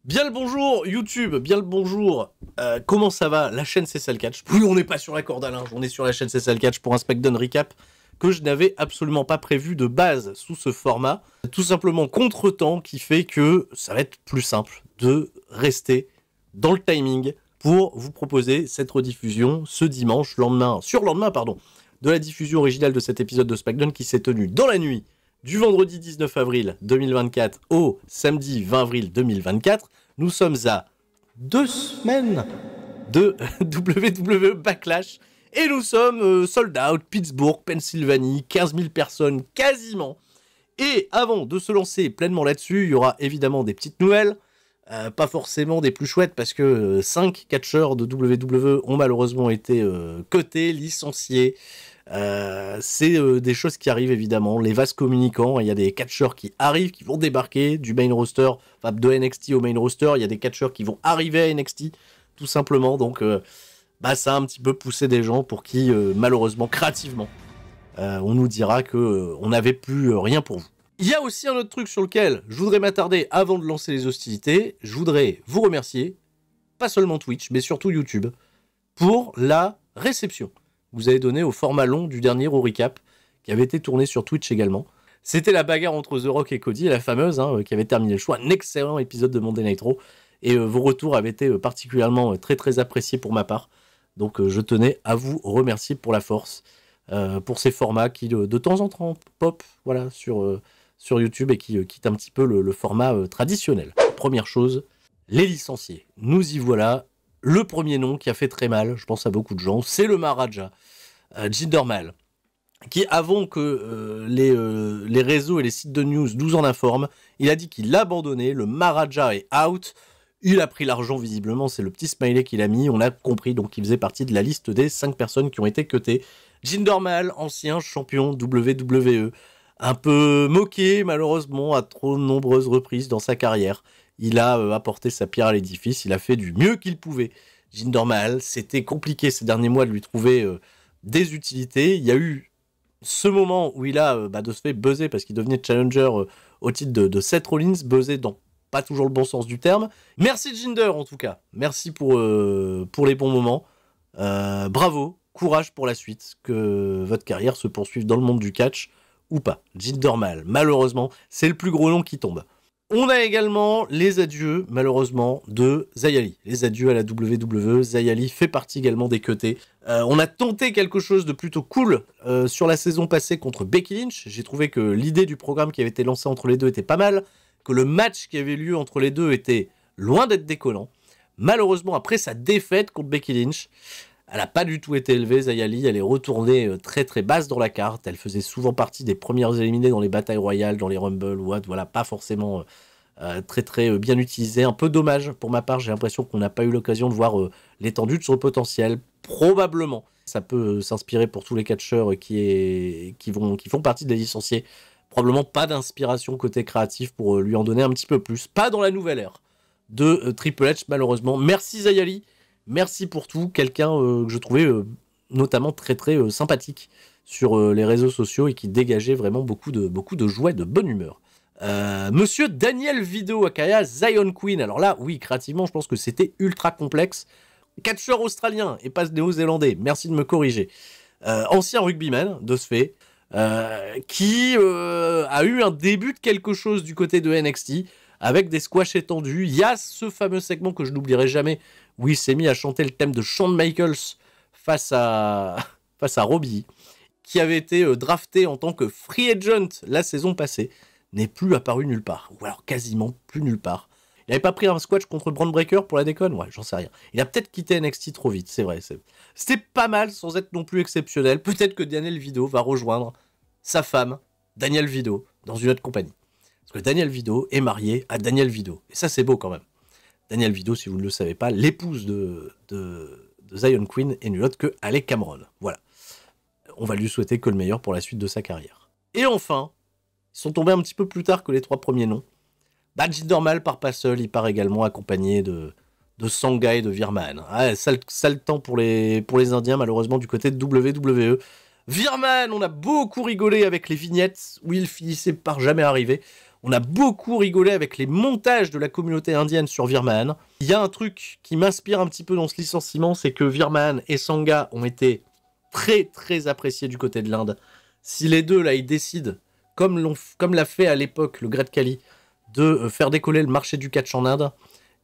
Bien le bonjour YouTube, bien le bonjour. Comment ça va la chaîne CSL Catch? Oui, on n'est pas sur la corde à linge, on est sur la chaîne CSL Catch pour un SmackDown recap que je n'avais absolument pas prévu de base sous ce format. Tout simplement contretemps qui fait que ça va être plus simple de rester dans le timing pour vous proposer cette rediffusion ce dimanche, surlendemain, de la diffusion originale de cet épisode de SmackDown qui s'est tenu dans la nuit du vendredi 19 avril 2024 au samedi 20 avril 2024. Nous sommes à 2 semaines de WWE Backlash et nous sommes sold out, Pittsburgh, Pennsylvanie, 15 000 personnes quasiment. Et avant de se lancer pleinement là-dessus, il y aura évidemment des petites nouvelles, pas forcément des plus chouettes parce que 5 catcheurs de WWE ont malheureusement été cutés, licenciés. C'est des choses qui arrivent évidemment, les vases communicants, il y a des catcheurs qui arrivent, qui vont débarquer du main roster, enfin de NXT au main roster, il y a des catcheurs qui vont arriver à NXT, tout simplement, donc ça a un petit peu poussé des gens pour qui, malheureusement, créativement, on nous dira que on n'avait plus rien pour vous. Il y a aussi un autre truc sur lequel je voudrais m'attarder avant de lancer les hostilités, je voudrais vous remercier, pas seulement Twitch, mais surtout YouTube, pour la réception vous avez donné au format long du dernier Raw Recap, qui avait été tourné sur Twitch également. C'était la bagarre entre The Rock et Cody, la fameuse, qui avait terminé le choix. Un excellent épisode de Monday Night Raw. Et vos retours avaient été particulièrement très très appréciés pour ma part. Donc je tenais à vous remercier pour la force, pour ces formats qui de temps en temps pop voilà, sur YouTube et qui quittent un petit peu le format traditionnel. Première chose, les licenciés. Nous y voilà. Le premier nom qui a fait très mal, je pense à beaucoup de gens, c'est le Maharaja, Jinder Mahal, qui avant que les réseaux et les sites de news nous en informent, il a dit qu'il abandonnait, le Maharaja est out, il a pris l'argent visiblement, c'est le petit smiley qu'il a mis, on a compris donc qu'il faisait partie de la liste des 5 personnes qui ont été cutées. Jinder Mahal, ancien champion WWE, un peu moqué malheureusement à trop nombreuses reprises dans sa carrière. Il a apporté sa pierre à l'édifice, il a fait du mieux qu'il pouvait. Jinder Mahal, c'était compliqué ces derniers mois de lui trouver des utilités. Il y a eu ce moment où il a de se fait buzzer parce qu'il devenait challenger au titre de Seth Rollins, buzzer dans pas toujours le bon sens du terme. Merci Jinder en tout cas, merci pour les bons moments. Bravo, courage pour la suite, que votre carrière se poursuive dans le monde du catch ou pas. Jinder Mahal, malheureusement, c'est le plus gros nom qui tombe. On a également les adieux, malheureusement, de Xia Li. Les adieux à la WWE. Xia Li fait partie également des cutés. On a tenté quelque chose de plutôt cool sur la saison passée contre Becky Lynch. J'ai trouvé que l'idée du programme qui avait été lancé entre les deux était pas mal, que le match qui avait lieu entre les deux était loin d'être décollant. Malheureusement, après sa défaite contre Becky Lynch, elle n'a pas du tout été élevée, Xia Li. Elle est retournée très très basse dans la carte. Elle faisait souvent partie des premières éliminées dans les batailles royales, dans les Rumble ou autre. Voilà, pas forcément très très bien utilisée. Un peu dommage pour ma part. J'ai l'impression qu'on n'a pas eu l'occasion de voir l'étendue de son potentiel. Probablement, ça peut s'inspirer pour tous les catcheurs qui font partie des licenciés. Probablement pas d'inspiration côté créatif pour lui en donner un petit peu plus. Pas dans la nouvelle ère de Triple H, malheureusement. Merci Xia Li. Merci pour tout, quelqu'un que je trouvais notamment très très sympathique sur les réseaux sociaux et qui dégageait vraiment beaucoup de joie et de bonne humeur. Monsieur Daniel Vidot aka Zion Queen, alors là, oui, créativement, je pense que c'était ultra complexe. Catcheur australien et pas néo-zélandais, merci de me corriger. Ancien rugbyman, de ce fait, qui a eu un début de quelque chose du côté de NXT, avec des squash étendus. Il y a ce fameux segment que je n'oublierai jamais, où il s'est mis à chanter le thème de Shawn Michaels face à Robbie, qui avait été drafté en tant que free agent la saison passée, n'est plus apparu nulle part, ou alors quasiment plus nulle part. Il n'avait pas pris un squash contre Braun Breaker pour la déconne? Ouais, j'en sais rien. Il a peut-être quitté NXT trop vite, c'est vrai. C'était pas mal sans être non plus exceptionnel. Peut-être que Daniel Vidot va rejoindre sa femme, Daniel Vidot, dans une autre compagnie. Parce que Daniel Vidot est marié à Daniel Vidot. Et ça, c'est beau quand même. Daniel Vidot, si vous ne le savez pas, l'épouse de Zion Queen est nulle autre que Alec Cameron. Voilà. On va lui souhaiter que le meilleur pour la suite de sa carrière. Et enfin, ils sont tombés un petit peu plus tard que les 3 premiers noms. Jinder Mahal part pas seul, il part également accompagné de Sangha et de Virman. Ah, sale temps pour les Indiens, malheureusement, du côté de WWE. Virman, on a beaucoup rigolé avec les vignettes où il finissait par jamais arriver. On a beaucoup rigolé avec les montages de la communauté indienne sur Virman. Il y a un truc qui m'inspire un petit peu dans ce licenciement, c'est que Virman et Sangha ont été très très appréciés du côté de l'Inde. Si les deux là ils décident, comme l'a fait à l'époque le Great Khali, de faire décoller le marché du catch en Inde,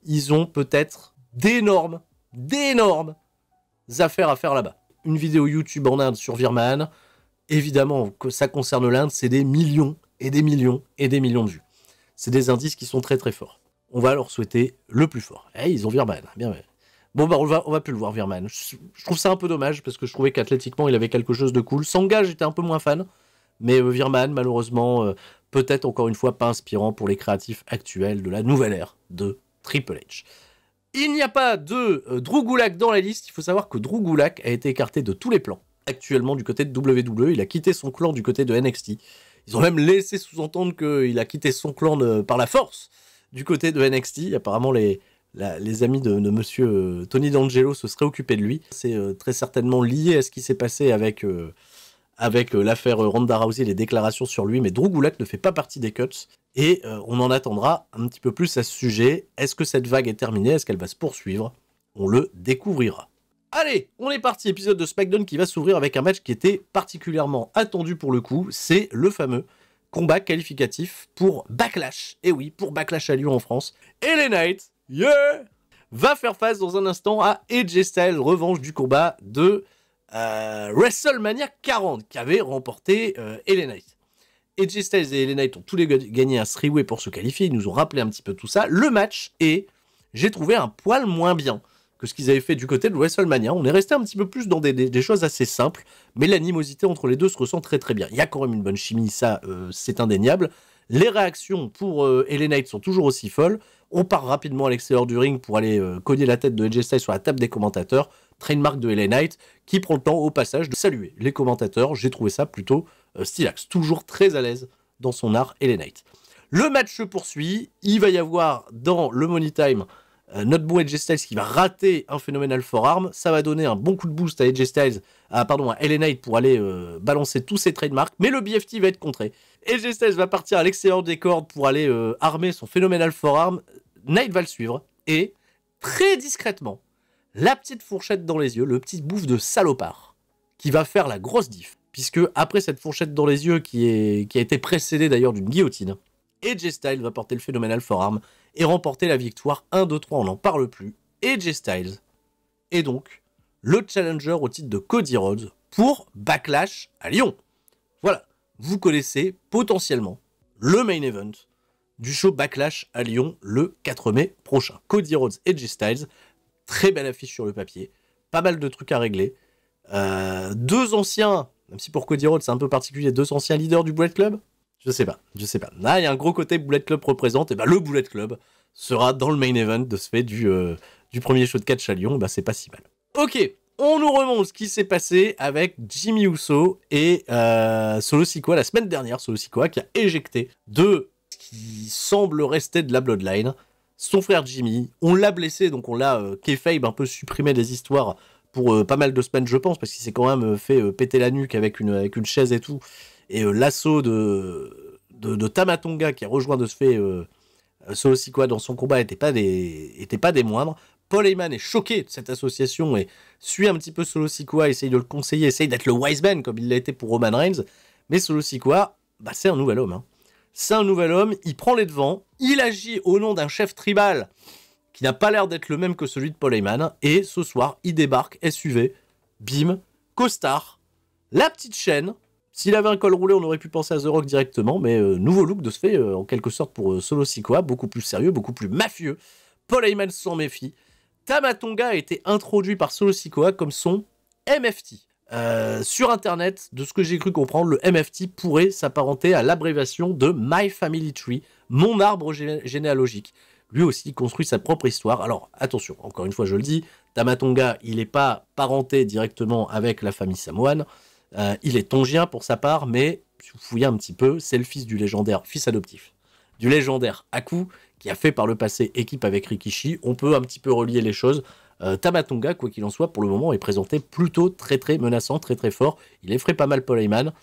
ils ont peut-être d'énormes affaires à faire là-bas. Une vidéo YouTube en Inde sur Virman, évidemment que ça concerne l'Inde, c'est des millions et des millions et des millions de vues. C'est des indices qui sont très très forts. On va leur souhaiter le plus fort. Eh, ils ont Virman, bien ouais. Bon bah on va plus le voir Virman. Je trouve ça un peu dommage parce que je trouvais qu'athlétiquement il avait quelque chose de cool. Sangha j'étais un peu moins fan, mais Virman malheureusement peut-être encore une fois pas inspirant pour les créatifs actuels de la nouvelle ère de Triple H. Il n'y a pas de Drew Gulak dans la liste. Il faut savoir que Drew Gulak a été écarté de tous les plans. Actuellement du côté de WWE, il a quitté son clan du côté de NXT. Ils ont même laissé sous-entendre qu'il a quitté son clan par la force du côté de NXT. Apparemment les amis de monsieur Tony D'Angelo se seraient occupés de lui. C'est très certainement lié à ce qui s'est passé avec l'affaire Ronda Rousey, les déclarations sur lui, mais Drew Gulak ne fait pas partie des cuts, et on en attendra un petit peu plus à ce sujet. Est-ce que cette vague est terminée? Est-ce qu'elle va se poursuivre? On le découvrira. Allez, on est parti, épisode de SmackDown qui va s'ouvrir avec un match qui était particulièrement attendu pour le coup, c'est le fameux combat qualificatif pour Backlash. Et oui, pour Backlash à Lyon en France. Et les Knights, yeah, va faire face dans un instant à AJ Styles, revanche du combat de WrestleMania 40 qui avait remporté LA Knight. AJ Styles et LA Knight ont tous les gagné un 3-way pour se qualifier, ils nous ont rappelé un petit peu tout ça. Le match est, j'ai trouvé un poil moins bien que ce qu'ils avaient fait du côté de WrestleMania. On est resté un petit peu plus dans des choses assez simples, mais l'animosité entre les deux se ressent très très bien. Il y a quand même une bonne chimie, ça c'est indéniable. Les réactions pour LA Knight sont toujours aussi folles. On part rapidement à l'extérieur du ring pour aller cogner la tête de AJ Styles sur la table des commentateurs. Trademark de LA Knight qui prend le temps au passage de saluer les commentateurs. J'ai trouvé ça plutôt stylax. Toujours très à l'aise dans son art, LA Knight. Le match se poursuit. Il va y avoir dans le Money Time notre bon AJ Styles qui va rater un phénoménal forearm. Ça va donner un bon coup de boost à AJ Styles, à LA Knight pour aller balancer tous ses trademarks. Mais le BFT va être contré. AJ Styles va partir à l'extérieur des cordes pour aller armer son phénoménal forearm. Knight va le suivre et très discrètement, la petite fourchette dans les yeux, le petit bouffe de salopard qui va faire la grosse diff. Puisque après cette fourchette dans les yeux qui a été précédée d'ailleurs d'une guillotine, AJ Styles va porter le phénoménal forearm et remporter la victoire 1-2-3, on n'en parle plus. AJ Styles est donc le challenger au titre de Cody Rhodes pour Backlash à Lyon. Voilà, vous connaissez potentiellement le main event du show Backlash à Lyon le 4 mai prochain. Cody Rhodes et AJ Styles, très belle affiche sur le papier, pas mal de trucs à régler. Deux anciens, même si pour Cody Rhodes c'est un peu particulier, deux anciens leaders du Bullet Club. Je sais pas. Là, il y a un gros côté Bullet Club représente, et bah le Bullet Club sera dans le main event de ce fait du premier show de catch à Lyon, bah c'est pas si mal. Ok, on nous remonte ce qui s'est passé avec Jimmy Uso et Solo Sikoa la semaine dernière. Solo Sikoa qui a éjecté de ce qui semble rester de la Bloodline son frère Jimmy. On l'a blessé, donc on l'a kayfabe un peu supprimé des histoires pour pas mal de semaines, je pense, parce qu'il s'est quand même fait péter la nuque avec une chaise et tout. Et l'assaut de Tama Tonga qui a rejoint de ce fait Solo Sikoa dans son combat était pas des moindres. Paul Heyman est choqué de cette association et suit un petit peu Solo Sikoa, essaye de le conseiller, essaye d'être le wise man comme il l'a été pour Roman Reigns. Mais Solo Sikoa, bah, c'est un nouvel homme. Hein. C'est un nouvel homme, il prend les devants, il agit au nom d'un chef tribal qui n'a pas l'air d'être le même que celui de Paul Heyman. Et ce soir, il débarque, SUV, bim, costard, la petite chaîne. S'il avait un col roulé, on aurait pu penser à The Rock directement, mais nouveau look de ce fait, en quelque sorte, pour Solo Sikoa, beaucoup plus sérieux, beaucoup plus mafieux. Paul Heyman s'en méfie. Tama Tonga a été introduit par Solo Sikoa comme son MFT. Sur Internet, de ce que j'ai cru comprendre, le MFT pourrait s'apparenter à l'abréviation de My Family Tree, mon arbre généalogique. Lui aussi construit sa propre histoire. Alors, attention, encore une fois, je le dis, Tama Tonga, il n'est pas parenté directement avec la famille samoane. Il est tongien pour sa part, mais si vous fouillez un petit peu, c'est le fils du légendaire, fils adoptif, du légendaire Haku, qui a fait par le passé équipe avec Rikishi. On peut un petit peu relier les choses. Tama Tonga, quoi qu'il en soit, pour le moment, est présenté plutôt très très menaçant, très très fort. Il effraie pas mal Paul Heyman.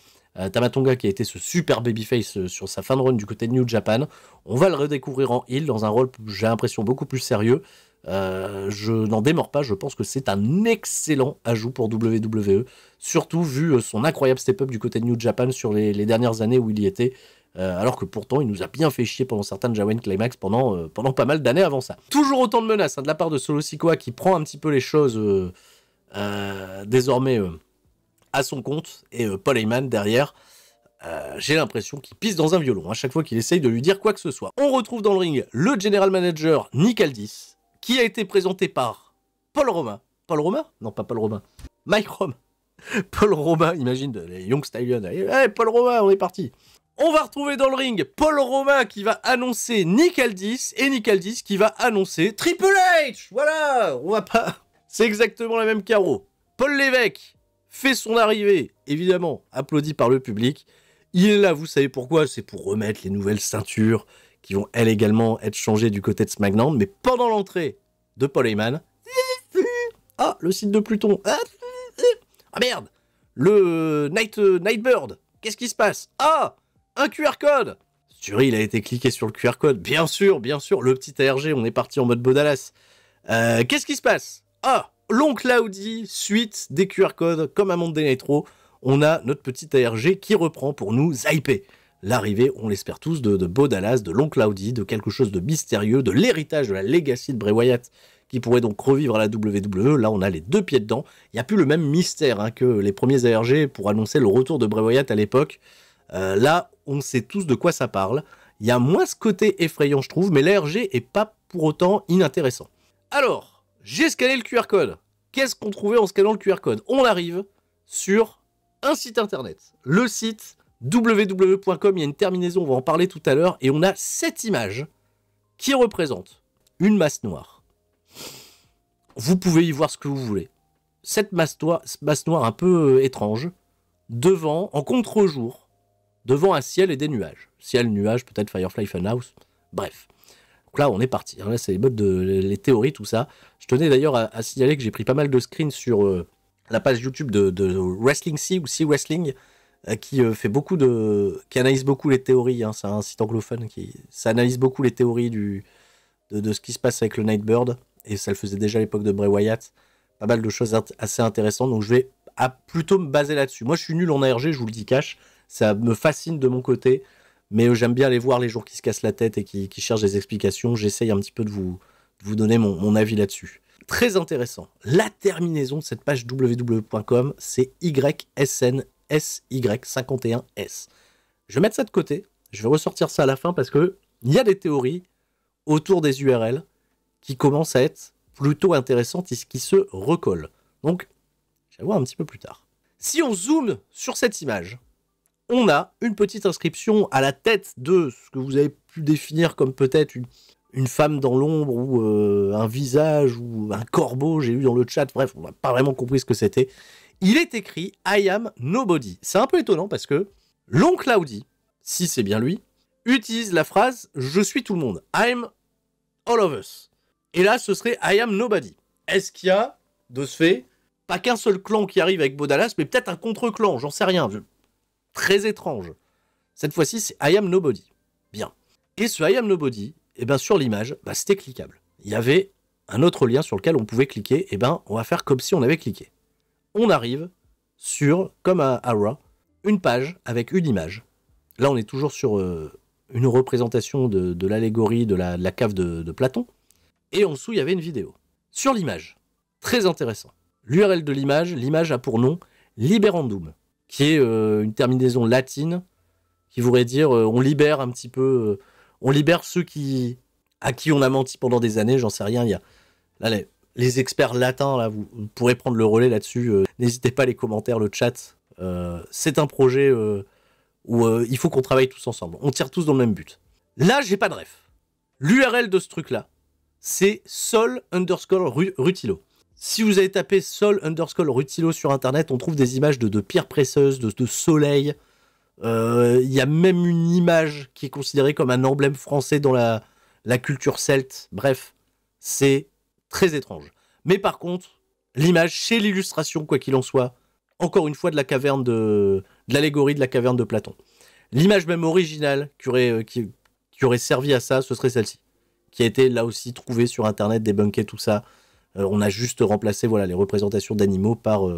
Tamatonga qui a été ce super babyface sur sa fin de run du côté de New Japan. On va le redécouvrir en heel dans un rôle, j'ai l'impression, beaucoup plus sérieux. Je n'en démords pas, je pense que c'est un excellent ajout pour WWE, surtout vu son incroyable step-up du côté de New Japan sur les dernières années où il y était, alors que pourtant il nous a bien fait chier pendant certaines Jawin Climax pendant pas mal d'années avant ça. Toujours autant de menaces de la part de Solo Sikoa qui prend un petit peu les choses désormais à son compte, et Paul Heyman derrière, j'ai l'impression qu'il pisse dans un violon à chaque fois qu'il essaye de lui dire quoi que ce soit. On retrouve dans le ring le general manager Nick Aldis, qui a été présenté par Paul Roma. Paul Roma? Non, pas Paul Roma. Mike Roma. Paul Roma, imagine, les Young Stallions. Hey, Paul Roma, on est parti. On va retrouver dans le ring Paul Roma qui va annoncer Nick Aldis, et Nick Aldis qui va annoncer Triple H. Voilà, on va pas... C'est exactement la même carreau. Paul Lévesque fait son arrivée, évidemment, applaudi par le public. Il est là, vous savez pourquoi? C'est pour remettre les nouvelles ceintures qui vont, elles également, être changées du côté de SmackDown. Mais pendant l'entrée de Paul Heyman... Ah, le site de Pluton. Ah merde, le Nightbird. Qu'est-ce qui se passe? Ah, un QR code. Il a été cliqué sur le QR code. Bien sûr, le petit ARG, on est parti en mode Bodalas. Qu'est-ce qui se passe? Ah, l'oncle Audi, suite des QR codes, comme à Monday Nitro, on a notre petit ARG qui reprend pour nous hyper. L'arrivée, on l'espère tous, de Bo Dallas, de l'oncle Audi, de quelque chose de mystérieux, de l'héritage de la legacy de Bray Wyatt, qui pourrait donc revivre à la WWE. Là, on a les deux pieds dedans. Il n'y a plus le même mystère que les premiers ARG pour annoncer le retour de Bray Wyatt à l'époque. Là, on sait tous de quoi ça parle. Il y a moins ce côté effrayant, je trouve, mais l'ARG est pas pour autant inintéressant. Alors, j'ai scanné le QR code. Qu'est-ce qu'on trouvait en scannant le QR code? On arrive sur un site internet. Le site www.com, il y a une terminaison, on va en parler tout à l'heure, et on a cette image qui représente une masse noire. Vous pouvez y voir ce que vous voulez. Cette masse noire un peu étrange, devant, en contre-jour, devant un ciel et des nuages. Ciel, nuages, peut-être Firefly Funhouse, bref. Donc là, on est parti. Là, c'est les modes les théories, tout ça. Je tenais d'ailleurs à signaler que j'ai pris pas mal de screens sur la page YouTube de Wrestling C ou C Wrestling, qui fait qui analyse beaucoup les théories. C'est un site anglophone ça analyse beaucoup les théories de ce qui se passe avec le Nightbird, et ça le faisait déjà à l'époque de Bray Wyatt. Pas mal de choses assez intéressantes, donc je vais plutôt me baser là-dessus. Moi, je suis nul en ARG, je vous le dis cash. Ça me fascine de mon côté, mais j'aime bien aller voir les gens qui se cassent la tête et qui cherchent des explications. J'essaye un petit peu de vous donner mon avis là-dessus. Très intéressant. La terminaison de cette page www.com, c'est YSNSY51S. Je vais mettre ça de côté. Je vais ressortir ça à la fin parce que il y a des théories autour des URL qui commencent à être plutôt intéressantes et qui se recollent. Donc, je vais voir un petit peu plus tard. Si on zoome sur cette image, on a une petite inscription à la tête de ce que vous avez pu définir comme peut-être une femme dans l'ombre ou un visage ou un corbeau, j'ai eu dans le chat, bref, on n'a pas vraiment compris ce que c'était. Il est écrit « I am nobody ». C'est un peu étonnant parce que l'oncle Audi, si c'est bien lui, utilise la phrase « Je suis tout le monde ». I'm all of us. Et là, ce serait « I am nobody ». Est-ce qu'il y a, de ce fait, pas qu'un seul clan qui arrive avec Bo Dallas, mais peut-être un contre-clan, j'en sais rien. Très étrange. Cette fois-ci, c'est I am nobody. Bien. Et ce I am nobody, sur l'image, c'était cliquable. Il y avait un autre lien sur lequel on pouvait cliquer. On va faire comme si on avait cliqué. On arrive sur, comme à Raw, une page avec une image. Là, on est toujours sur une représentation de l'allégorie de la cave de Platon. Et en dessous, il y avait une vidéo. Sur l'image, très intéressant. L'URL de l'image a pour nom Liberandum, qui est une terminaison latine qui voudrait dire on libère un petit peu, on libère ceux à qui on a menti pendant des années, j'en sais rien. Il y a là, les experts latins, là, vous pourrez prendre le relais là-dessus. N'hésitez pas, les commentaires, le chat. C'est un projet où il faut qu'on travaille tous ensemble. On tire tous dans le même but. Là, j'ai pas de ref. L'URL de ce truc-là, c'est sol_Rutilo. Si vous avez tapé sol_Rutilo sur internet, on trouve des images de pierres précieuses, de soleil. Il y a même une image qui est considérée comme un emblème français dans la culture celte. Bref, c'est très étrange. Mais par contre, l'image chez l'illustration, quoi qu'il en soit, encore une fois de la caverne de de l'allégorie de la caverne de Platon. L'image même originale qui aurait servi à ça, ce serait celle-ci, qui a été là aussi trouvée sur internet, débunkée, tout ça. On a juste remplacé voilà, les représentations d'animaux par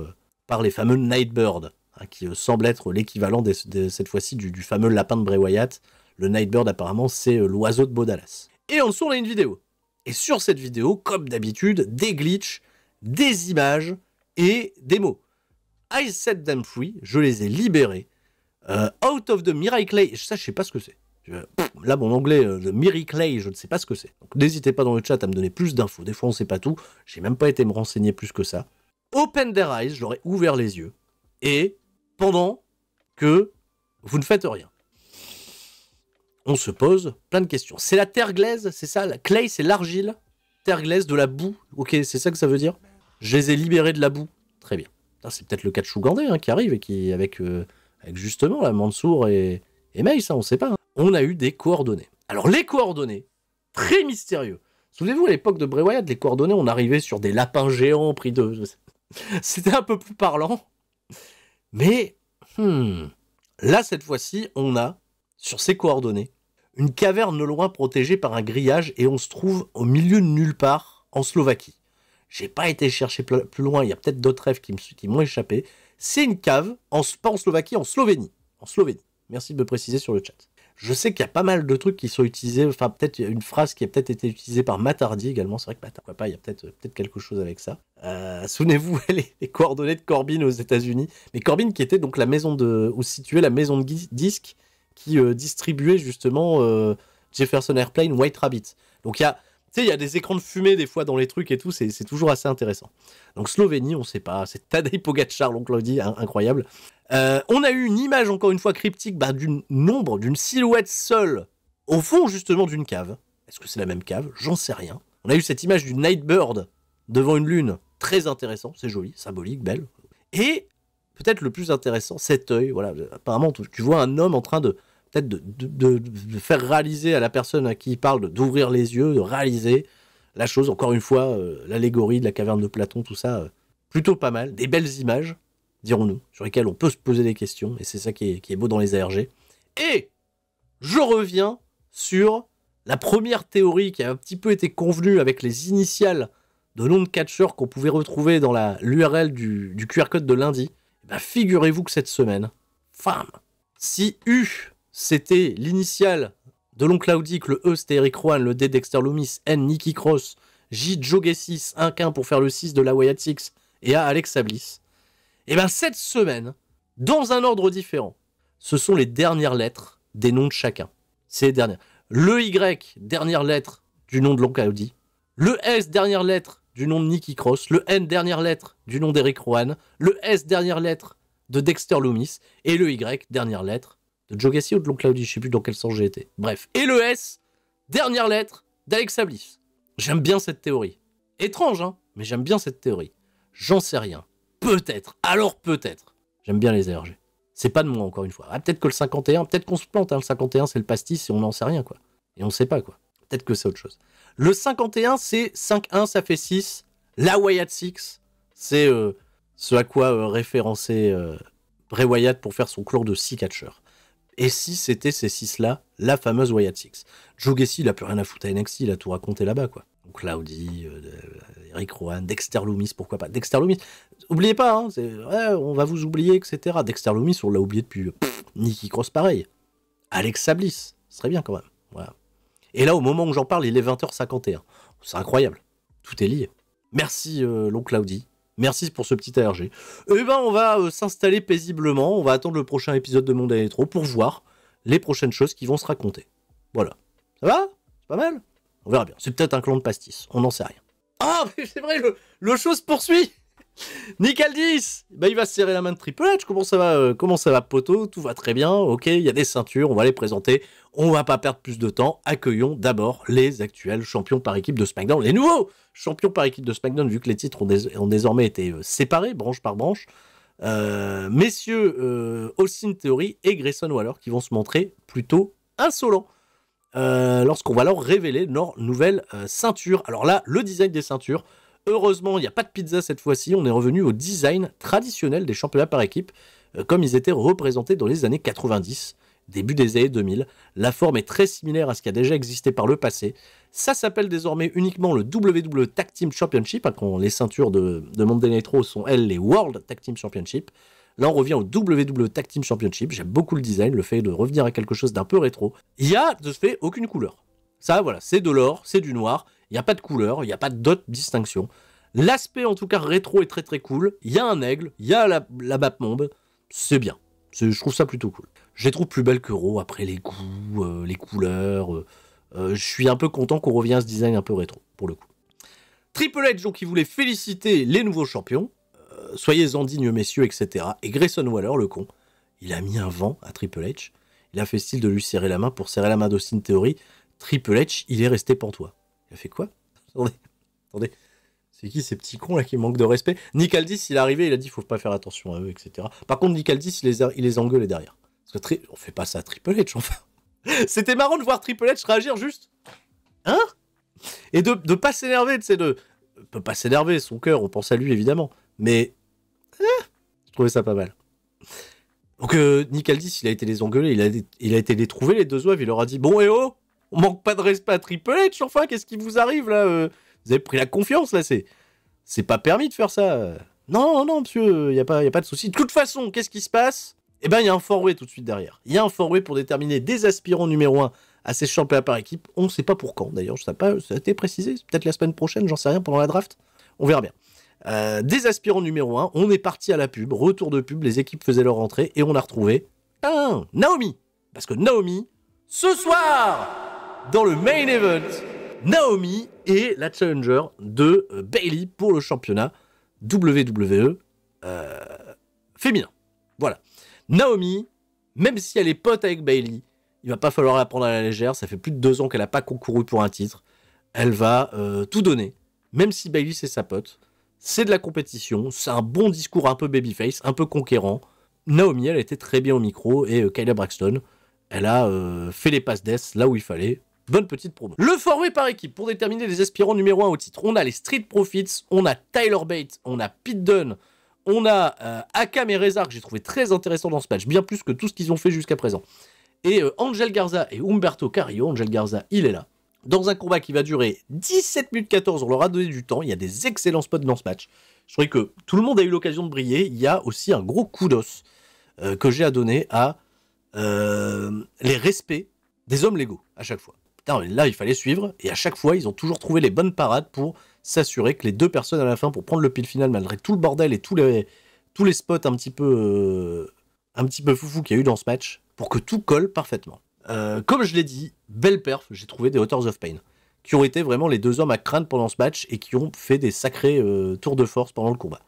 les fameux Nightbird, hein, qui semble être l'équivalent cette fois-ci du fameux lapin de Bray Wyatt. Le Nightbird, apparemment, c'est l'oiseau de Bodalas. Et en dessous, on a une vidéo. Et sur cette vidéo, comme d'habitude, des glitches, des images et des mots. I set them free, je les ai libérés. Out of the Miracle, ça, je sais pas ce que c'est. Là, mon anglais de Miracle, je ne sais pas ce que c'est. Donc, n'hésitez pas dans le chat à me donner plus d'infos. Des fois, on sait pas tout. J'ai même pas été me renseigner plus que ça. Open their eyes, je leur ai ouvert les yeux. Et pendant que vous ne faites rien, on se pose plein de questions. C'est la terre glaise, c'est ça? La clay, c'est l'argile. Terre glaise, de la boue. Ok, c'est ça que ça veut dire? Je les ai libérés de la boue. Très bien. C'est peut-être le cas de Chougandé hein, qui arrive et qui, avec justement la Mansour et Mace, hein, on ne sait pas. Hein. On a eu des coordonnées. Alors les coordonnées, très mystérieux. Souvenez-vous à l'époque de Bray Wyatt, les coordonnées, on arrivait sur des lapins géants pris de... C'était un peu plus parlant. Mais là, cette fois-ci, on a, sur ces coordonnées, une caverne loin protégée par un grillage et on se trouve au milieu de nulle part en Slovaquie. J'ai pas été chercher plus loin, il y a peut-être d'autres rêves qui m'ont échappé. C'est une cave, pas en Slovaquie, en Slovénie. En Slovénie. Merci de me préciser sur le chat. Je sais qu'il y a pas mal de trucs qui sont utilisés, enfin peut-être une phrase qui a peut-être été utilisée par Matardi également, c'est vrai que pourquoi pas, il y a peut-être quelque chose avec ça. Souvenez-vous les coordonnées de Corbin aux États-Unis, mais Corbin qui était donc la maison où se situait la maison de disques qui distribuait justement Jefferson Airplane, White Rabbit. Donc il y a des écrans de fumée des fois dans les trucs et tout, c'est toujours assez intéressant. Donc Slovénie, on sait pas, c'est Tadej Pogačar, l'oncle Audi, hein, incroyable. On a eu une image encore une fois cryptique d'une silhouette seule au fond justement d'une cave. Est-ce que c'est la même cave? J'en sais rien. On a eu cette image du Nightbird devant une lune, très intéressant, c'est joli, symbolique, belle. Et peut-être le plus intéressant, cet œil, voilà, apparemment tu vois un homme en train de faire réaliser à la personne à qui il parle d'ouvrir les yeux, de réaliser la chose. Encore une fois, l'allégorie de la caverne de Platon, tout ça, plutôt pas mal. Des belles images, dirons-nous, sur lesquelles on peut se poser des questions, et c'est ça qui est beau dans les ARG. Et je reviens sur la première théorie qui a un petit peu été convenue avec les initiales de noms de catcheurs qu'on pouvait retrouver dans l'URL du QR code de lundi. Eh ben, figurez-vous que cette semaine, si U c'était l'initiale de l'oncle Audi, que le E c'était Eric Rowan, le D Dexter Lumis, N Nikki Cross, J Joe Gessis, un Quin pour faire le 6 de la Wyatt Six et A Alexa Bliss. Et bien cette semaine, dans un ordre différent, ce sont les dernières lettres des noms de chacun. C'est les dernières. Le Y, dernière lettre du nom de l'oncle Audi. Le S, dernière lettre du nom de Nikki Cross. Le N, dernière lettre du nom d'Eric Rowan. Le S, dernière lettre de Dexter Lumis. Et le Y, dernière lettre de Joe Gessi ou de l'oncle Audi, je sais plus dans quel sens j'ai été. Bref. Et le S, dernière lettre d'Alexa Bliss. J'aime bien cette théorie. Étrange, hein, mais j'aime bien cette théorie. J'en sais rien. Peut-être. Alors peut-être. J'aime bien les ARG. C'est pas de moi, encore une fois. Ah, peut-être que le 51, peut-être qu'on se plante, hein, le 51 c'est le pastis et on n'en sait rien, quoi. Et on sait pas, quoi. Peut-être que c'est autre chose. Le 51, c'est 5-1, ça fait 6. La Wyatt Six, c'est ce à quoi référencer Bray Wyatt pour faire son clan de 6 catcheurs. Et si c'était ces 6-là, la fameuse Wyatt Six. Joe Gessi, il a plus rien à foutre à NXT, il a tout raconté là-bas, quoi. Donc Claudie, Eric Rowan, Dexter Lumis, pourquoi pas. Dexter Lumis, oubliez pas, hein, on va vous oublier, etc. Dexter Lumis, on l'a oublié depuis Nikki Cross, pareil. Alexa Bliss, ce serait bien quand même. Voilà. Et là, au moment où j'en parle, il est 20h51. C'est incroyable. Tout est lié. Merci, l'oncle Claudie. Merci pour ce petit ARG. Eh ben, on va s'installer paisiblement. On va attendre le prochain épisode de Monde Électro pour voir les prochaines choses qui vont se raconter. Voilà. Ça va? C'est pas mal? On verra bien. C'est peut-être un clan de pastis. On n'en sait rien. Ah, mais c'est vrai, le show se poursuit. Nick Aldis, bah, il va se serrer la main de Triple H. Comment ça va, poteau? Tout va très bien. Ok, il y a des ceintures. On va les présenter. On va pas perdre plus de temps. Accueillons d'abord les actuels champions par équipe de SmackDown. Les nouveaux champions par équipe de SmackDown, vu que les titres ont désormais été séparés, branche par branche. Messieurs Austin Theory et Grayson Waller qui vont se montrer plutôt insolents lorsqu'on va leur révéler leur nouvelle ceinture. Alors là, le design des ceintures, heureusement, il n'y a pas de pizza cette fois-ci. On est revenu au design traditionnel des championnats par équipe. comme ils étaient représentés dans les années 90, début des années 2000. La forme est très similaire à ce qui a déjà existé par le passé. Ça s'appelle désormais uniquement le WWE Tag Team Championship, quand les ceintures de Monday Night Raw sont, elles, les World Tag Team Championship. Là, on revient au WWE Tag Team Championship. J'aime beaucoup le design, le fait de revenir à quelque chose d'un peu rétro. Il y a, de ce fait, aucune couleur. Ça, voilà, c'est de l'or, c'est du noir. Il n'y a pas de couleur, il n'y a pas d'autre distinction. L'aspect, en tout cas, rétro est très très cool. Il y a un aigle, il y a la Batmombe. C'est bien. Je trouve ça plutôt cool. Je les trouve plus belles que Raw, après les goûts, les couleurs. Je suis un peu content qu'on revienne à ce design un peu rétro, pour le coup. Triple H, donc, il voulait féliciter les nouveaux champions. Soyez-en dignes, messieurs, etc. Et Grayson Waller, le con, il a mis un vent à Triple H. Il a fait style de lui serrer la main pour serrer la main d'Austin Theory. Triple H, il est resté pantois. Il a fait quoi? Attendez. C'est qui ces petits cons là qui manquent de respect? Nick Aldis, il est arrivé, il a dit faut pas faire attention à eux, etc. Par contre, Nick Aldis, il les engueulait derrière. Parce que on fait pas ça à Triple H, enfin. C'était marrant de voir Triple H réagir juste. Hein? Et de pas s'énerver, tu sais, peut pas s'énerver, son cœur, on pense à lui évidemment. Mais je trouvais ça pas mal. Donc Nick Aldis, il a été les engueuler, il a été les trouver, les deux zouaves, il leur a dit bon, on manque pas de respect à Triple H, enfin, qu'est-ce qui vous arrive là vous avez pris la confiance là, c'est pas permis de faire ça. Non, monsieur, y a pas de souci. De toute façon, qu'est-ce qui se passe? Eh ben, il y a un four-way tout de suite derrière. Il y a un four-way pour déterminer des aspirants numéro 1 à ces championnats par équipe. On ne sait pas pour quand d'ailleurs, je sais pas, ça a été précisé, peut-être la semaine prochaine, j'en sais rien, pendant la draft. On verra bien. Des aspirants numéro 1, on est parti à la pub, retour de pub, les équipes faisaient leur rentrée et on a retrouvé Naomi. Parce que Naomi, ce soir, dans le main event, Naomi est la challenger de Bayley pour le championnat WWE féminin. Voilà. Naomi, même si elle est pote avec Bayley, il va pas falloir la prendre à la légère. Ça fait plus de 2 ans qu'elle n'a pas concouru pour un titre. Elle va tout donner, même si Bayley c'est sa pote. C'est de la compétition, c'est un bon discours un peu babyface, un peu conquérant. Naomi, elle était très bien au micro et Kayla Braxton, elle a fait les passes death là où il fallait. Bonne petite promo. Le four-way par équipe pour déterminer les aspirants numéro 1 au titre. On a les Street Profits, on a Tyler Bate, on a Pete Dunne, on a Akam et Reza que j'ai trouvé très intéressant dans ce match, bien plus que tout ce qu'ils ont fait jusqu'à présent. Et Angel Garza et Humberto Carrillo, Angel Garza, il est là. Dans un combat qui va durer 17 minutes 14, on leur a donné du temps, il y a des excellents spots dans ce match. Je trouvais que tout le monde a eu l'occasion de briller, il y a aussi un gros coup d'os que j'ai à donner à les respects des hommes légaux, à chaque fois. Putain, là, il fallait suivre, et à chaque fois, ils ont toujours trouvé les bonnes parades pour s'assurer que les deux personnes à la fin, pour prendre le pile final, malgré tout le bordel et tous les spots un petit peu foufou qu'il y a eu dans ce match, pour que tout colle parfaitement. Comme je l'ai dit, belle perf, j'ai trouvé des Authors of Pain, qui ont été vraiment les deux hommes à craindre pendant ce match, et qui ont fait des sacrés tours de force pendant le combat.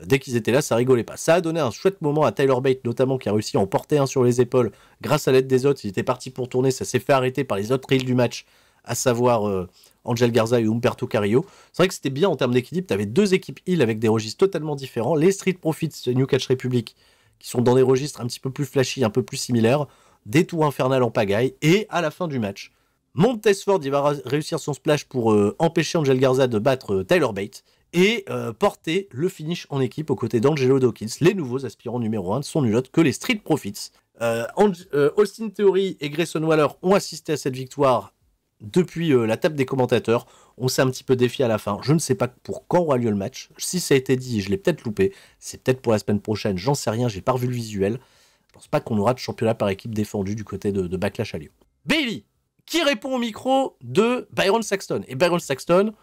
Dès qu'ils étaient là, ça rigolait pas. Ça a donné un chouette moment à Tyler Bate, notamment, qui a réussi à en porter un sur les épaules grâce à l'aide des autres. Il était parti pour tourner, ça s'est fait arrêter par les autres heels du match, à savoir Angel Garza et Humberto Carrillo. C'est vrai que c'était bien en termes d'équilibre. Tu avais deux équipes heels avec des registres totalement différents. Les Street Profits de New Catch Republic, qui sont dans des registres un petit peu plus flashy, un peu plus similaires. Des tours infernales en pagaille. Et à la fin du match, Montez Ford, il va réussir son splash pour empêcher Angel Garza de battre Tyler Bate. Et porter le finish en équipe aux côtés d'Angelo Dawkins, les nouveaux aspirants numéro 1 ne sont nul autre que les Street Profits. Austin Theory et Grayson Waller ont assisté à cette victoire depuis la table des commentateurs. On s'est un petit peu défié à la fin. Je ne sais pas pour quand aura lieu le match. Si ça a été dit, je l'ai peut-être loupé. C'est peut-être pour la semaine prochaine, j'en sais rien, j'ai pas revu le visuel. Je pense pas qu'on aura de championnat par équipe défendu du côté de Backlash à Lyon. Bayley, qui répond au micro de Byron Saxton. Et Byron Saxton,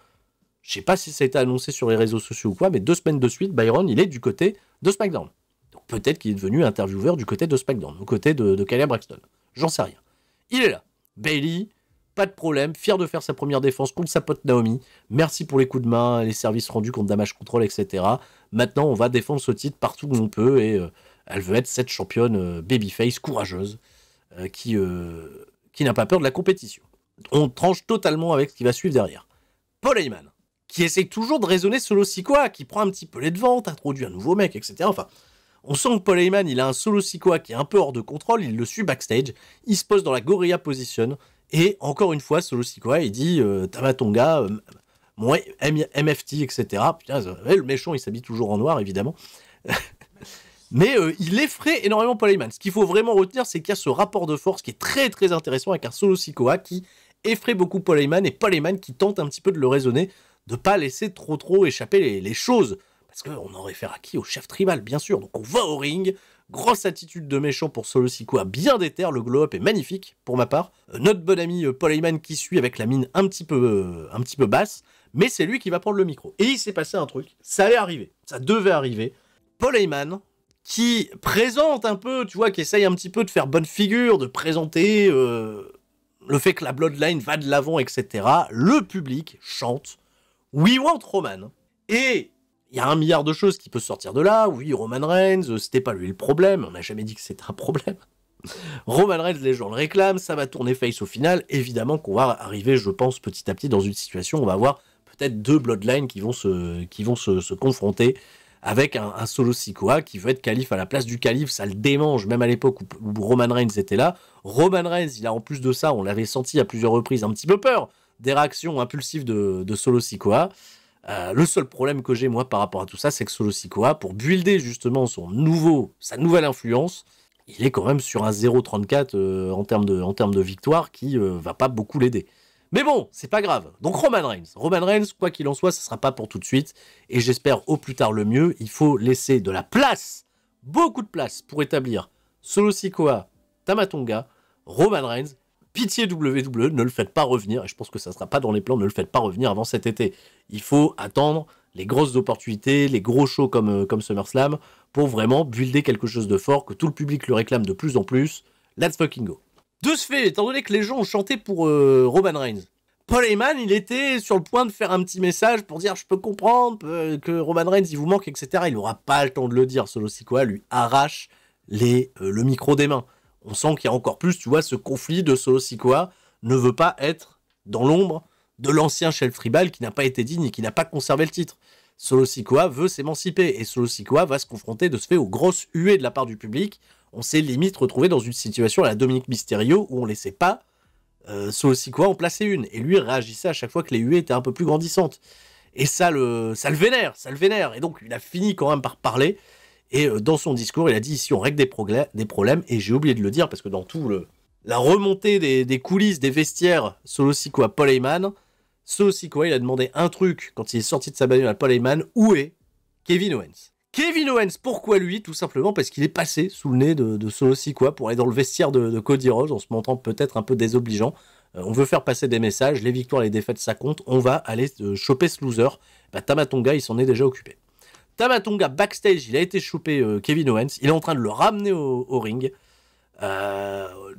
je sais pas si ça a été annoncé sur les réseaux sociaux ou quoi, mais 2 semaines de suite, Byron, il est du côté de SmackDown. Donc peut-être qu'il est devenu intervieweur du côté de SmackDown, au côté de Kayla Braxton. J'en sais rien. Il est là. Bayley, pas de problème, fier de faire sa première défense contre sa pote Naomi. Merci pour les coups de main, les services rendus contre Damage Control, etc. Maintenant, on va défendre ce titre partout où on peut, et elle veut être cette championne babyface courageuse qui n'a pas peur de la compétition. On tranche totalement avec ce qui va suivre derrière. Paul Heyman, qui essaye toujours de raisonner solo Sikoa, qui prend un petit peu les devants, introduit un nouveau mec, etc. Enfin, on sent que Paul Heyman, il a un solo Sikoa qui est un peu hors de contrôle, il le suit backstage, il se pose dans la gorilla position, et encore une fois, solo Sikoa, il dit Tamatonga, mon MFT, etc. Putain, le méchant, il s'habille toujours en noir, évidemment. Mais il effraie énormément Paul Heyman. Ce qu'il faut vraiment retenir, c'est qu'il y a ce rapport de force qui est très très intéressant avec un Solo Sikoa qui effraie beaucoup Paul Heyman et Paul Heyman qui tente un petit peu de le raisonner, de pas laisser trop échapper les choses. Parce qu'on aurait fait à qui? Au chef tribal, bien sûr. Donc on va au ring. Grosse attitude de méchant pour Solo Sikoa, bien déter. Le glow-up est magnifique pour ma part. Notre bon ami Paul Heyman qui suit avec la mine un petit peu basse. Mais c'est lui qui va prendre le micro. Et il s'est passé un truc. Ça allait arriver. Ça devait arriver. Paul Heyman, qui présente un peu, tu vois, qui essaye un petit peu de faire bonne figure, de présenter le fait que la Bloodline va de l'avant, etc. Le public chante « We want Roman ». Et il y a 1 milliard de choses qui peuvent sortir de là. Oui, Roman Reigns, c'était pas lui le problème. On n'a jamais dit que c'était un problème. Roman Reigns, les gens le réclament, ça va tourner face au final. Évidemment qu'on va arriver, je pense, petit à petit dans une situation où on va avoir peut-être 2 Bloodlines qui vont se confronter avec un Solo Sikoa qui veut être calife à la place du calife. Ça le démange, même à l'époque où Roman Reigns était là. Roman Reigns, il a en plus de ça, on l'avait senti à plusieurs reprises, un petit peu peur des réactions impulsives de Solo Sikoa. Le seul problème que j'ai, moi, par rapport à tout ça, c'est que Solo Sikoa, pour builder justement sa nouvelle influence, il est quand même sur un 0,34 en termes de victoire qui va pas beaucoup l'aider. Mais bon, c'est pas grave. Donc Roman Reigns, quoi qu'il en soit, ce sera pas pour tout de suite. Et j'espère au plus tard le mieux. Il faut laisser de la place, beaucoup de place, pour établir Solo Sikoa, Tama Tonga, Roman Reigns. Pitié WWE, ne le faites pas revenir. Et je pense que ça sera pas dans les plans, ne le faites pas revenir avant cet été. Il faut attendre les grosses opportunités, les gros shows comme SummerSlam, pour vraiment builder quelque chose de fort, que tout le public le réclame de plus en plus. Let's fucking go. De ce fait, étant donné que les gens ont chanté pour Roman Reigns, Paul Heyman, il était sur le point de faire un petit message pour dire « Je peux comprendre que Roman Reigns, il vous manque, etc. » Il n'aura pas le temps de le dire. Solo Sikoa lui arrache le micro des mains. On sent qu'il y a encore plus, tu vois, ce conflit de Solo Sikoa ne veut pas être dans l'ombre de l'ancien chef tribal qui n'a pas été digne et qui n'a pas conservé le titre. Solo Sikoa veut s'émanciper et Solo Sikoa va se confronter de ce fait aux grosses huées de la part du public. On s'est limite retrouvé dans une situation à la Dominique Mysterio où on ne laissait pas Solo Sikoa en placer une. Et lui réagissait à chaque fois que les huées étaient un peu plus grandissantes. Et ça le vénère. Et donc il a fini quand même par parler. Et dans son discours, il a dit ici on règle des problèmes. Et j'ai oublié de le dire parce que dans tout la remontée des coulisses, des vestiaires, Solo Sikoa, Paul Heyman, Solo Sikoa, il a demandé un truc quand il est sorti de sa bagnole à Paul Heyman. Où est Kevin Owens? Kevin Owens, pourquoi lui? Tout simplement parce qu'il est passé sous le nez de Solo Sikoa pour aller dans le vestiaire de Cody Rhodes en se montrant peut-être un peu désobligeant. On veut faire passer des messages, les victoires, les défaites, ça compte. On va aller choper ce loser. Bah, Tama Tonga, il s'en est déjà occupé. Tama Tonga, backstage, il a été chopé Kevin Owens. Il est en train de le ramener au ring.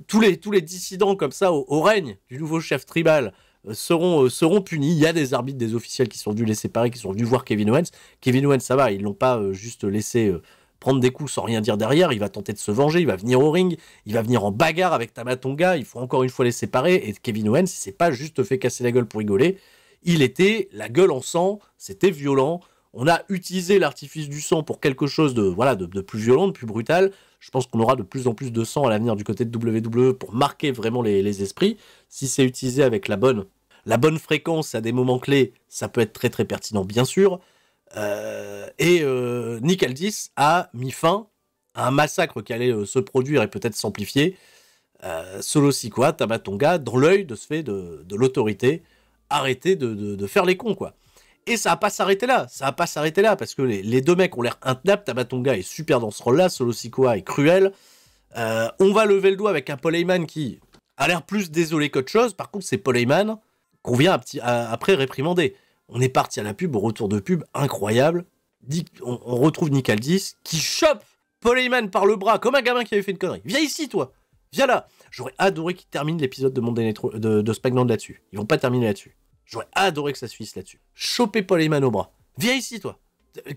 Tous les dissidents comme ça au règne du nouveau chef tribal seront punis. Il y a des arbitres, des officiels qui sont venus les séparer, qui sont venus voir Kevin Owens. Kevin Owens, ça va, ils l'ont pas juste laissé prendre des coups sans rien dire derrière. Il va tenter de se venger, il va venir au ring, il va venir en bagarre avec Tama Tonga. Il faut encore une fois les séparer. Et Kevin Owens, il s'est pas juste fait casser la gueule pour rigoler. Il était la gueule en sang, c'était violent. On a utilisé l'artifice du sang pour quelque chose de plus violent, de plus brutal. Je pense qu'on aura de plus en plus de sang à l'avenir du côté de WWE pour marquer vraiment les esprits. Si c'est utilisé avec la bonne fréquence à des moments clés, ça peut être très très pertinent, bien sûr. Nick Aldis a mis fin à un massacre qui allait se produire et peut-être s'amplifier. Solo Sikoa, Tama Tonga, dans l'œil de ce fait de l'autorité, arrêtez de faire les cons, quoi. Et ça va pas s'arrêter là, parce que les deux mecs ont l'air intenables. Tama Tonga est super dans ce rôle-là, Solo Sikoa est cruel. On va lever le doigt avec un Paul Heyman qui a l'air plus désolé qu'autre chose. Par contre, c'est Paul Heyman qu'on vient après réprimander. On est parti à la pub, au retour de pub, incroyable. On retrouve Nick Aldis qui chope Paul Heyman par le bras, comme un gamin qui avait fait une connerie. Viens ici, toi. Viens là. J'aurais adoré qu'ils terminent l'épisode de SmackDown là-dessus. Ils vont pas terminer là-dessus. J'aurais adoré que ça se finisse là-dessus. Choper Paul Heyman au bras. Viens ici, toi.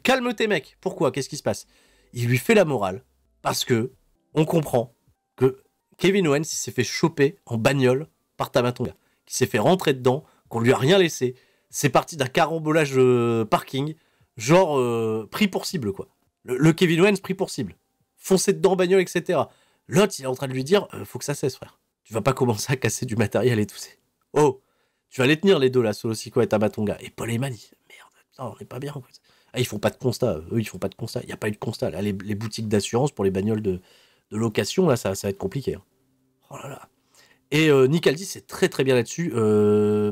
Calme tes mecs. Pourquoi? Qu'est-ce qui se passe? Il lui fait la morale. Parce que on comprend que Kevin Owens s'est fait choper en bagnole par Tama Tonga. Qui s'est fait rentrer dedans, qu'on lui a rien laissé. C'est parti d'un carambolage parking. Genre pris pour cible, quoi. Le Kevin Owens pris pour cible. Foncé dedans en bagnole, etc. L'autre, il est en train de lui dire faut que ça cesse, frère. Tu vas pas commencer à casser du matériel et tout. Oh, tu vas les tenir les deux là, Solo Sikoa et Tama Tonga. Et Paul Heyman, il dit merde, putain, on est pas bien. En fait. Ah, ils font pas de constat. Eux, ils font pas de constat. Il n'y a pas eu de constat. Là, les boutiques d'assurance pour les bagnoles de location, là, ça va être compliqué. Hein. Oh là là. Et Nick Aldis, c'est très très bien là-dessus.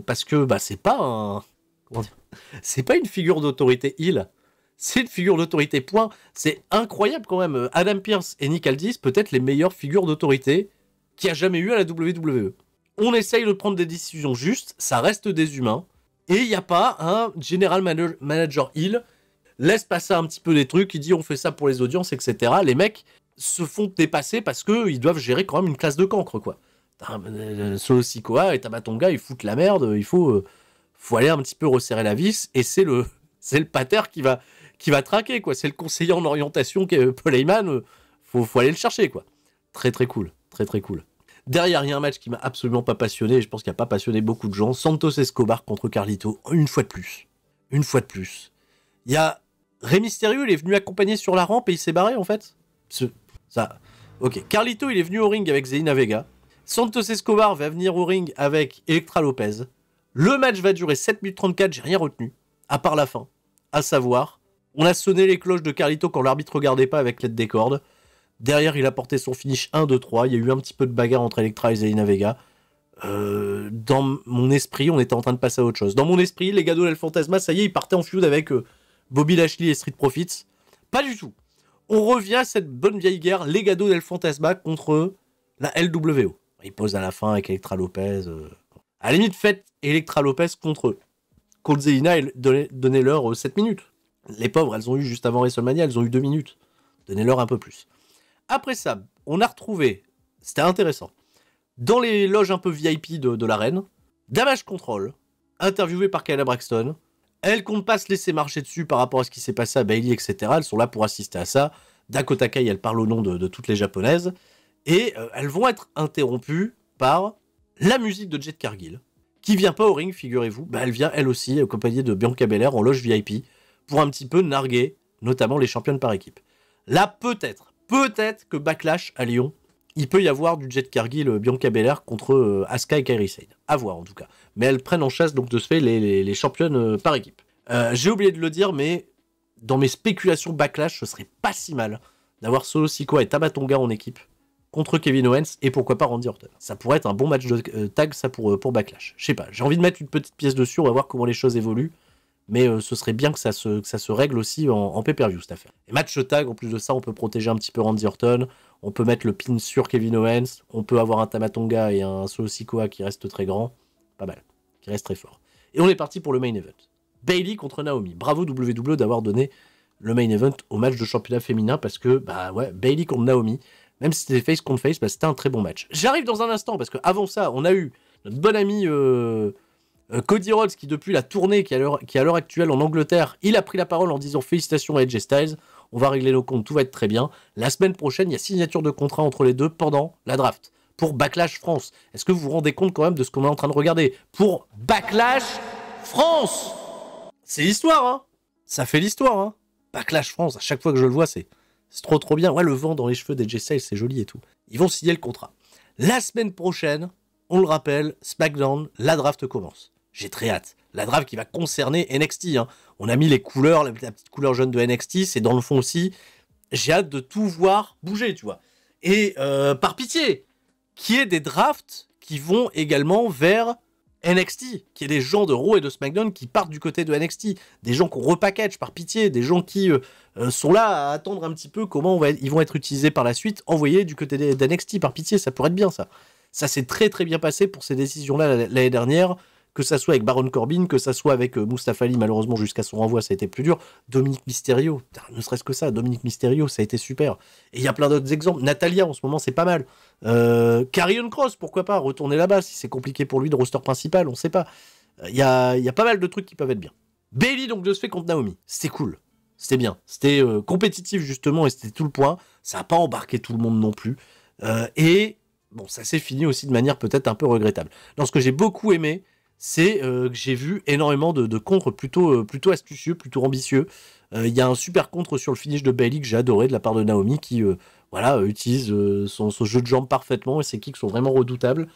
Parce que bah, c'est pas un. Comment dire, c'est pas une figure d'autorité heel. C'est une figure d'autorité, point. C'est incroyable quand même. Adam Pearce et Nick Aldis, peut-être les meilleures figures d'autorité qu'il y a jamais eu à la WWE. On essaye de prendre des décisions justes, ça reste des humains. Et il n'y a pas un general manager heel, laisse passer un petit peu des trucs, il dit on fait ça pour les audiences, etc. Les mecs se font dépasser parce qu'ils doivent gérer quand même une classe de cancre, quoi. Solo Sikoa et Tamatonga, ils foutent la merde, il faut aller un petit peu resserrer la vis, et c'est le pater qui va traquer, quoi. C'est le conseiller en orientation, Paul Heyman, faut aller le chercher, quoi. Très très cool, très très cool. Derrière, il y a un match qui m'a absolument pas passionné, et je pense qu'il n'a pas passionné beaucoup de gens. Santos Escobar contre Carlito, une fois de plus. Une fois de plus. Il y a Rey Mysterio, il est venu accompagner sur la rampe et il s'est barré, en fait. Ça. Ok. Carlito, il est venu au ring avec Zelina Vega. Santos Escobar va venir au ring avec Elektra Lopez. Le match va durer 7 minutes 34, j'ai rien retenu, à part la fin. À savoir, on a sonné les cloches de Carlito quand l'arbitre regardait pas avec l'aide des cordes. Derrière, il a porté son finish 1-2-3. Il y a eu un petit peu de bagarre entre Elektra et Zelina Vega. Dans mon esprit, on était en train de passer à autre chose. Dans mon esprit, les Legado del Fantasma, ça y est, ils partaient en feud avec Bobby Lashley et Street Profits. Pas du tout. On revient à cette bonne vieille guerre Legado del Fantasma contre la LWO. Ils posent à la fin avec Elektra Lopez. À la limite, faites Elektra Lopez contre Colt Zelina et donnez-leur 7 minutes. Les pauvres, elles ont eu juste avant WrestleMania, elles ont eu 2 minutes. Donnez-leur un peu plus. Après ça, on a retrouvé, c'était intéressant, dans les loges un peu VIP de l'arène, Damage Control, interviewé par Kayla Braxton. Elles comptent pas se laisser marcher dessus par rapport à ce qui s'est passé à Bayley, etc. Elles sont là pour assister à ça. Dakota Kai, elle parle au nom de toutes les japonaises. Et elles vont être interrompues par la musique de Jade Cargill, qui vient pas au ring, figurez-vous. Bah, elle vient, elle aussi, accompagnée de Bianca Belair en loge VIP, pour un petit peu narguer, notamment les championnes par équipe. Là, peut-être que Backlash à Lyon, il peut y avoir du Jade Cargill Bianca Belair contre Asuka et Kairi Sane. À voir en tout cas. Mais elles prennent en chasse donc de ce fait les championnes par équipe. J'ai oublié de le dire, mais dans mes spéculations Backlash, ce serait pas si mal d'avoir Solo Sikoa et Tamatonga en équipe contre Kevin Owens et pourquoi pas Randy Orton. Ça pourrait être un bon match de tag ça pour Backlash. Je sais pas, j'ai envie de mettre une petite pièce dessus, on va voir comment les choses évoluent. Mais ce serait bien que ça se règle aussi en pay-per-view, cette affaire. Et match tag, en plus de ça, on peut protéger un petit peu Randy Orton, on peut mettre le pin sur Kevin Owens, on peut avoir un Tamatonga et un Solo Sikoa qui reste très grand, pas mal, qui reste très fort. Et on est parti pour le main event. Bayley contre Naomi. Bravo WWE d'avoir donné le main event au match de championnat féminin, parce que, bah ouais, Bayley contre Naomi, même si c'était face contre face, bah, c'était un très bon match. J'arrive dans un instant, parce qu'avant ça, on a eu notre bon ami... Cody Rhodes, qui depuis la tournée qui est à l'heure actuelle en Angleterre, il a pris la parole en disant félicitations à AJ Styles, on va régler nos comptes, tout va être très bien. La semaine prochaine, il y a signature de contrat entre les deux pendant la draft. Pour Backlash France. Est-ce que vous vous rendez compte quand même de ce qu'on est en train de regarder? Pour Backlash France! C'est l'histoire, hein? Ça fait l'histoire, hein? Backlash France, à chaque fois que je le vois, c'est trop bien. Ouais, le vent dans les cheveux d'AJ Styles, c'est joli et tout. Ils vont signer le contrat. La semaine prochaine, on le rappelle, SmackDown, la draft commence. J'ai très hâte. La draft qui va concerner NXT. Hein. On a mis les couleurs, la petite couleur jaune de NXT, c'est dans le fond aussi. J'ai hâte de tout voir bouger, tu vois. Et par pitié, qu'il y ait des drafts qui vont également vers NXT, qu'il y ait des gens de Raw et de SmackDown qui partent du côté de NXT, des gens qu'on repackage par pitié, des gens qui sont là à attendre un petit peu comment ils vont être utilisés par la suite, envoyés du côté d'NXT par pitié, ça pourrait être bien ça. Ça s'est très très bien passé pour ces décisions-là l'année dernière, que ça soit avec Baron Corbin, que ça soit avec Mustafa Ali, malheureusement jusqu'à son renvoi ça a été plus dur, Dominique Mysterio, ne serait-ce que ça, Dominique Mysterio, ça a été super. Et il y a plein d'autres exemples, Natalia en ce moment c'est pas mal, Karrion Kross, pourquoi pas, retourner là-bas, si c'est compliqué pour lui de roster principal, on sait pas. Il y a pas mal de trucs qui peuvent être bien. Bayley donc de ce fait contre Naomi, c'était cool, c'était bien, c'était compétitif justement et c'était tout le point, ça a pas embarqué tout le monde non plus, et bon, ça s'est fini aussi de manière peut-être un peu regrettable. Dans ce que j'ai beaucoup aimé, c'est que j'ai vu énormément de contres plutôt astucieux, plutôt ambitieux. Il y a un super contre sur le finish de Bayley que j'ai adoré de la part de Naomi qui utilise son jeu de jambes parfaitement et ses kicks sont vraiment redoutables.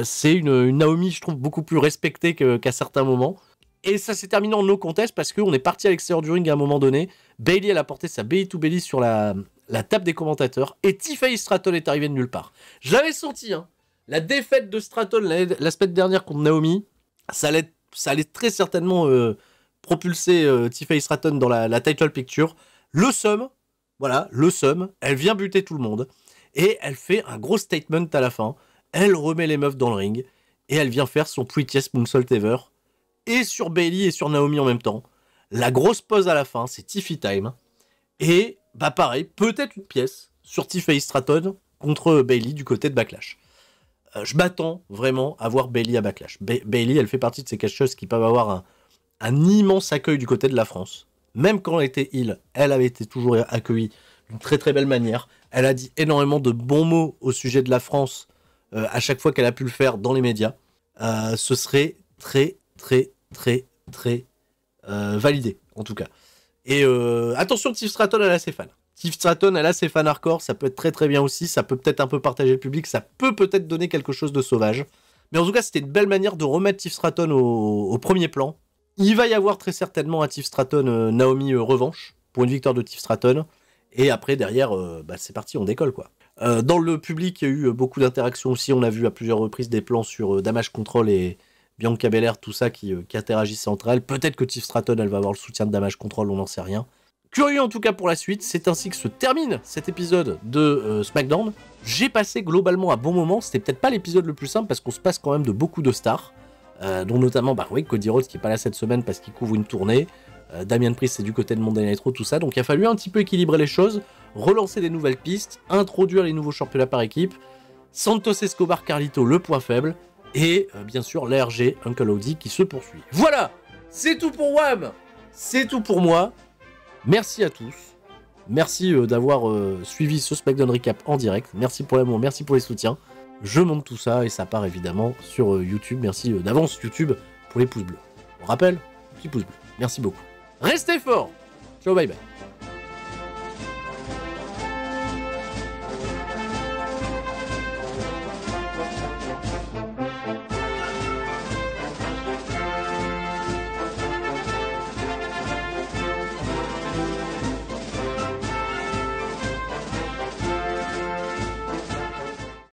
C'est une Naomi, je trouve, beaucoup plus respectée qu'à certains moments. Et ça s'est terminé en no contest parce qu'on est parti à l'extérieur du ring à un moment donné. Bayley, elle a porté sa belly to belly sur la table des commentateurs. Et Tiffany Stratton est arrivée de nulle part. J'avais senti, hein, la défaite de Stratton la semaine dernière contre Naomi, ça allait très certainement propulser Tiffany Stratton dans la title picture. Le Sum, voilà, le Sum, elle vient buter tout le monde. Et elle fait un gros statement à la fin. Elle remet les meufs dans le ring. Et elle vient faire son prettiest moonsault ever. Et sur Bayley et sur Naomi en même temps. La grosse pause à la fin, c'est Tiffy Time. Et, bah pareil, peut-être une pièce sur Tiffany Stratton contre Bayley du côté de Backlash. Je m'attends vraiment à voir Bayley à Backlash. Bayley, elle fait partie de ces catcheuses qui peuvent avoir un immense accueil du côté de la France. Même quand elle était heel, elle avait été toujours accueillie d'une très très belle manière. Elle a dit énormément de bons mots au sujet de la France à chaque fois qu'elle a pu le faire dans les médias. Ce serait très validé, en tout cas. Et attention, Tiff Stratton, elle a ses fans. Tiff Stratton, elle a ses fans hardcore, ça peut être très très bien aussi, ça peut peut-être un peu partager le public, ça peut peut-être donner quelque chose de sauvage. Mais en tout cas, c'était une belle manière de remettre Tiff Stratton au premier plan. Il va y avoir très certainement un Tiff Stratton Naomi revanche, pour une victoire de Tiff Stratton. Et après, derrière, c'est parti, on décolle, quoi. Dans le public, il y a eu beaucoup d'interactions aussi, on a vu à plusieurs reprises des plans sur Damage Control et Bianca Belair, tout ça qui interagissaient entre elles. Peut-être que Tiff Stratton, elle va avoir le soutien de Damage Control, on n'en sait rien. Curieux en tout cas pour la suite, c'est ainsi que se termine cet épisode de SmackDown. J'ai passé globalement un bon moment, c'était peut-être pas l'épisode le plus simple parce qu'on se passe quand même de beaucoup de stars, dont notamment Cody Rhodes qui est pas là cette semaine parce qu'il couvre une tournée, Damian Priest c'est du côté de Monday Night Raw, tout ça, donc il a fallu un petit peu équilibrer les choses, relancer des nouvelles pistes, introduire les nouveaux championnats par équipe, Santos Escobar Carlito le point faible, et bien sûr l'ARG Uncle Howdy qui se poursuit. Voilà, c'est tout pour WAM, c'est tout pour moi. Merci à tous. Merci d'avoir suivi ce SmackDown Recap en direct. Merci pour l'amour, merci pour les soutiens. Je monte tout ça et ça part évidemment sur YouTube. Merci d'avance YouTube pour les pouces bleus. On rappelle, petit pouce bleu. Merci beaucoup. Restez forts. Ciao, bye bye.